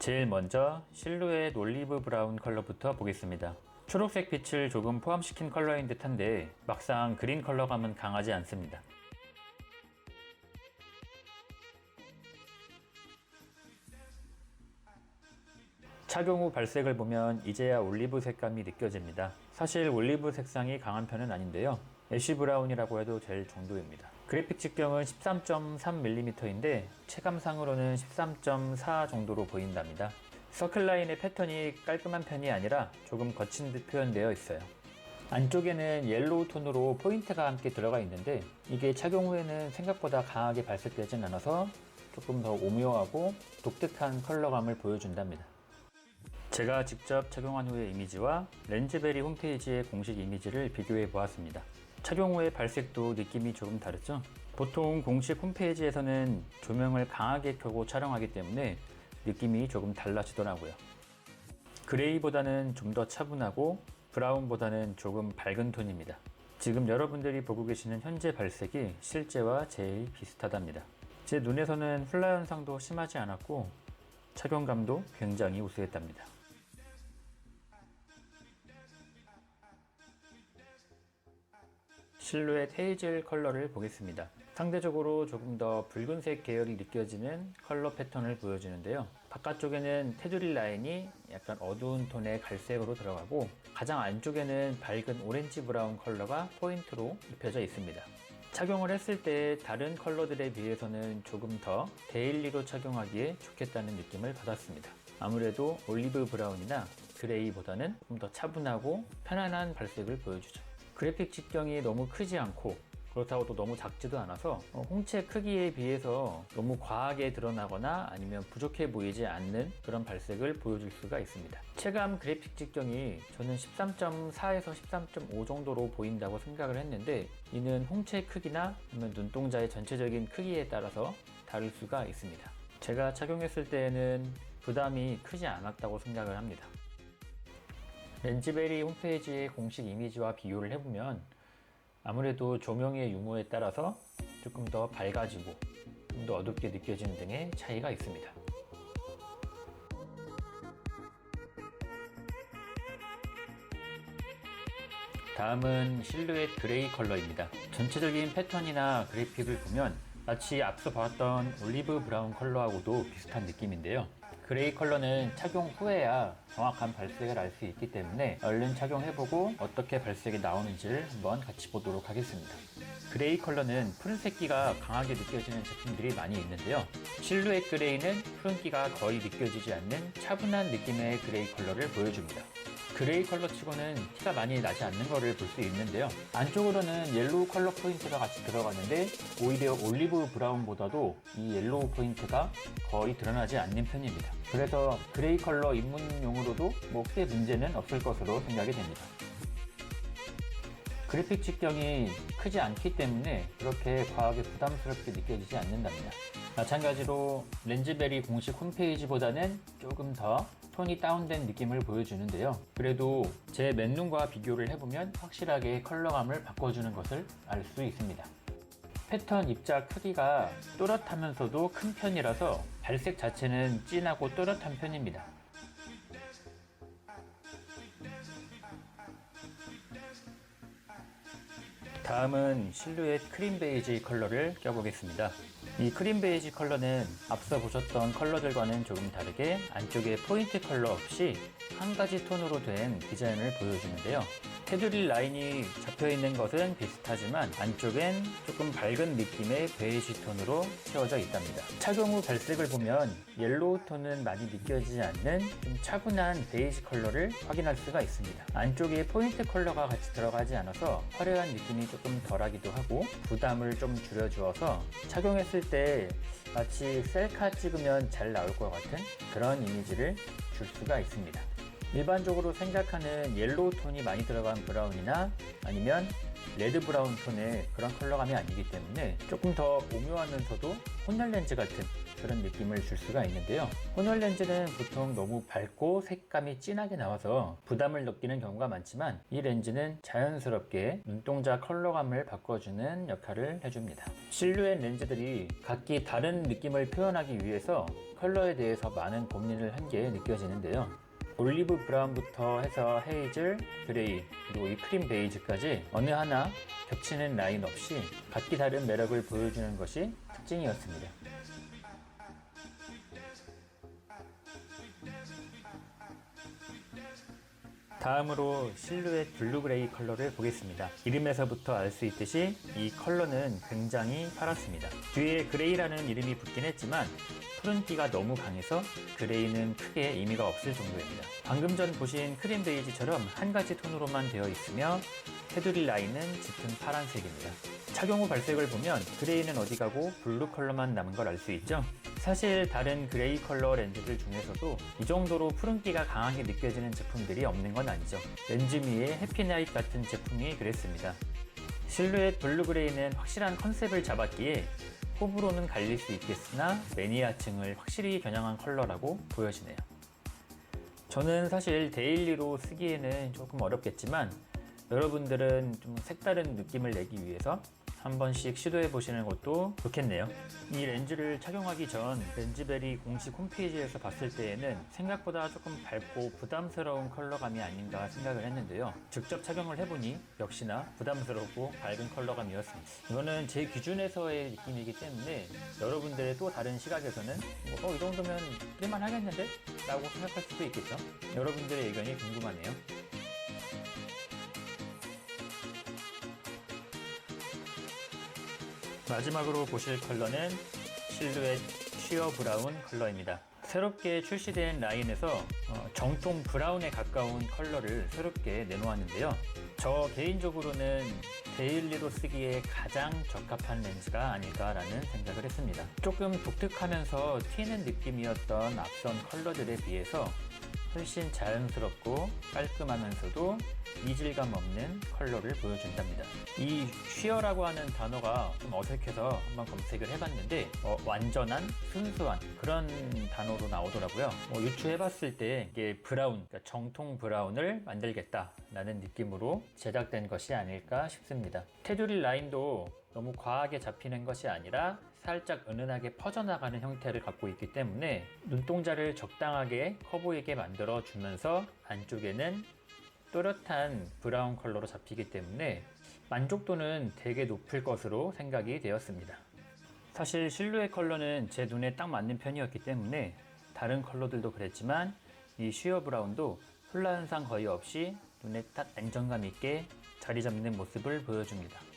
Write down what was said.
제일 먼저 실루엣 올리브 브라운 컬러부터 보겠습니다. 초록색 빛을 조금 포함시킨 컬러인 듯한데 막상 그린 컬러감은 강하지 않습니다. 착용 후 발색을 보면 이제야 올리브 색감이 느껴집니다. 사실 올리브 색상이 강한 편은 아닌데요. 애쉬 브라운이라고 해도 될 정도입니다. 그래픽 직경은 13.3mm인데 체감상으로는 13.4 정도로 보인답니다. 서클 라인의 패턴이 깔끔한 편이 아니라 조금 거친 듯 표현되어 있어요. 안쪽에는 옐로우 톤으로 포인트가 함께 들어가 있는데 이게 착용 후에는 생각보다 강하게 발색되진 않아서 조금 더 오묘하고 독특한 컬러감을 보여준답니다. 제가 직접 착용한 후의 이미지와 렌즈베리 홈페이지의 공식 이미지를 비교해 보았습니다. 착용 후의 발색도 느낌이 조금 다르죠? 보통 공식 홈페이지에서는 조명을 강하게 켜고 촬영하기 때문에 느낌이 조금 달라지더라고요. 그레이보다는 좀 더 차분하고 브라운보다는 조금 밝은 톤입니다. 지금 여러분들이 보고 계시는 현재 발색이 실제와 제일 비슷하답니다. 제 눈에서는 훌라 현상도 심하지 않았고 착용감도 굉장히 우수했답니다. 실루엣 헤이즐 컬러를 보겠습니다. 상대적으로 조금 더 붉은색 계열이 느껴지는 컬러 패턴을 보여주는데요. 바깥쪽에는 테두리 라인이 약간 어두운 톤의 갈색으로 들어가고 가장 안쪽에는 밝은 오렌지 브라운 컬러가 포인트로 입혀져 있습니다. 착용을 했을 때 다른 컬러들에 비해서는 조금 더 데일리로 착용하기에 좋겠다는 느낌을 받았습니다. 아무래도 올리브 브라운이나 그레이보다는 좀 더 차분하고 편안한 발색을 보여주죠. 그래픽 직경이 너무 크지 않고 그렇다고 또 너무 작지도 않아서 홍채 크기에 비해서 너무 과하게 드러나거나 아니면 부족해 보이지 않는 그런 발색을 보여줄 수가 있습니다. 체감 그래픽 직경이 저는 13.4에서 13.5 정도로 보인다고 생각을 했는데 이는 홍채 크기나 아니면 눈동자의 전체적인 크기에 따라서 다를 수가 있습니다. 제가 착용했을 때에는 부담이 크지 않았다고 생각을 합니다. 렌즈베리 홈페이지의 공식 이미지와 비교를 해보면 아무래도 조명의 유무에 따라서 조금 더 밝아지고 좀 더 어둡게 느껴지는 등의 차이가 있습니다. 다음은 실루엣 그레이 컬러입니다. 전체적인 패턴이나 그래픽을 보면 마치 앞서 봤던 올리브 브라운 컬러하고도 비슷한 느낌인데요. 그레이 컬러는 착용 후에야 정확한 발색을 알 수 있기 때문에 얼른 착용해보고 어떻게 발색이 나오는지를 한번 같이 보도록 하겠습니다. 그레이 컬러는 푸른색기가 강하게 느껴지는 제품들이 많이 있는데요. 실루엣 그레이는 푸른기가 거의 느껴지지 않는 차분한 느낌의 그레이 컬러를 보여줍니다. 그레이 컬러 치고는 티가 많이 나지 않는 거를 볼 수 있는데요. 안쪽으로는 옐로우 컬러 포인트가 같이 들어가는데 오히려 올리브 브라운보다도 이 옐로우 포인트가 거의 드러나지 않는 편입니다. 그래서 그레이 컬러 입문용으로도 뭐 크게 문제는 없을 것으로 생각이 됩니다. 그래픽 직경이 크지 않기 때문에 그렇게 과하게 부담스럽게 느껴지지 않는답니다. 마찬가지로 렌즈베리 공식 홈페이지보다는 조금 더 톤이 다운된 느낌을 보여주는데요. 그래도 제 맨눈과 비교를 해보면 확실하게 컬러감을 바꿔주는 것을 알 수 있습니다. 패턴 입자 크기가 또렷하면서도 큰 편이라서 발색 자체는 진하고 또렷한 편입니다. 다음은 실루엣 크림 베이지 컬러를 껴보겠습니다. 이 크림 베이지 컬러는 앞서 보셨던 컬러들과는 조금 다르게 안쪽에 포인트 컬러 없이 한 가지 톤으로 된 디자인을 보여주는데요. 테두리 라인이 잡혀있는 것은 비슷하지만 안쪽엔 조금 밝은 느낌의 베이지 톤으로 채워져 있답니다. 착용 후 발색을 보면 옐로우 톤은 많이 느껴지지 않는 좀 차분한 베이지 컬러를 확인할 수가 있습니다. 안쪽에 포인트 컬러가 같이 들어가지 않아서 화려한 느낌이 조금 덜하기도 하고 부담을 좀 줄여주어서 착용했을 때 마치 셀카 찍으면 잘 나올 것 같은 그런 이미지를 줄 수가 있습니다. 일반적으로 생각하는 옐로우 톤이 많이 들어간 브라운이나 아니면 레드 브라운 톤의 그런 컬러감이 아니기 때문에 조금 더 오묘하면서도 혼혈 렌즈 같은 그런 느낌을 줄 수가 있는데요. 혼혈 렌즈는 보통 너무 밝고 색감이 진하게 나와서 부담을 느끼는 경우가 많지만 이 렌즈는 자연스럽게 눈동자 컬러감을 바꿔주는 역할을 해줍니다. 실루엣 렌즈들이 각기 다른 느낌을 표현하기 위해서 컬러에 대해서 많은 고민을 한 게 느껴지는데요. 올리브 브라운부터 해서 헤이즐, 그레이, 그리고 이 크림 베이지까지 어느 하나 겹치는 라인 없이 각기 다른 매력을 보여주는 것이 특징이었습니다. 다음으로 실루엣 블루 그레이 컬러를 보겠습니다. 이름에서부터 알 수 있듯이 이 컬러는 굉장히 파랗습니다. 뒤에 그레이라는 이름이 붙긴 했지만 푸른기가 너무 강해서 그레이는 크게 의미가 없을 정도입니다. 방금 전 보신 크림 베이지처럼 한 가지 톤으로만 되어 있으며 테두리 라인은 짙은 파란색입니다. 착용 후 발색을 보면 그레이는 어디 가고 블루 컬러만 남은 걸 알 수 있죠? 사실 다른 그레이 컬러 렌즈들 중에서도 이 정도로 푸른기가 강하게 느껴지는 제품들이 없는 건 아니죠. 렌즈미의 해피나잇 같은 제품이 그랬습니다. 실루엣 블루 그레이는 확실한 컨셉을 잡았기에 호불호는 갈릴 수 있겠으나 매니아층을 확실히 겨냥한 컬러라고 보여지네요. 저는 사실 데일리로 쓰기에는 조금 어렵겠지만 여러분들은 좀 색다른 느낌을 내기 위해서 한 번씩 시도해 보시는 것도 좋겠네요. 이 렌즈를 착용하기 전 렌즈베리 공식 홈페이지에서 봤을 때에는 생각보다 조금 밝고 부담스러운 컬러감이 아닌가 생각을 했는데요. 직접 착용을 해보니 역시나 부담스럽고 밝은 컬러감이었습니다. 이거는 제 기준에서의 느낌이기 때문에 여러분들의 또 다른 시각에서는 이 정도면 쓸만 하겠는데? 라고 생각할 수도 있겠죠. 여러분들의 의견이 궁금하네요. 마지막으로 보실 컬러는 실루엣 쉬어 브라운 컬러입니다. 새롭게 출시된 라인에서 정통 브라운에 가까운 컬러를 새롭게 내놓았는데요. 저 개인적으로는 데일리로 쓰기에 가장 적합한 렌즈가 아닐까라는 생각을 했습니다. 조금 독특하면서 튀는 느낌이었던 앞선 컬러들에 비해서 훨씬 자연스럽고 깔끔하면서도 이질감 없는 컬러를 보여준답니다. 이 쉬어라고 하는 단어가 좀 어색해서 한번 검색을 해봤는데 완전한, 순수한 그런 단어로 나오더라고요. 유추해봤을 때 이게 브라운, 그러니까 정통 브라운을 만들겠다라는 느낌으로 제작된 것이 아닐까 싶습니다. 테두리 라인도 너무 과하게 잡히는 것이 아니라 살짝 은은하게 퍼져나가는 형태를 갖고 있기 때문에 눈동자를 적당하게 커 보이게 만들어 주면서 안쪽에는 또렷한 브라운 컬러로 잡히기 때문에 만족도는 되게 높을 것으로 생각이 되었습니다. 사실 실루엣 컬러는 제 눈에 딱 맞는 편이었기 때문에 다른 컬러들도 그랬지만 이 쉬어 브라운도 혼란 현상 거의 없이 눈에 딱 안정감 있게 자리 잡는 모습을 보여줍니다.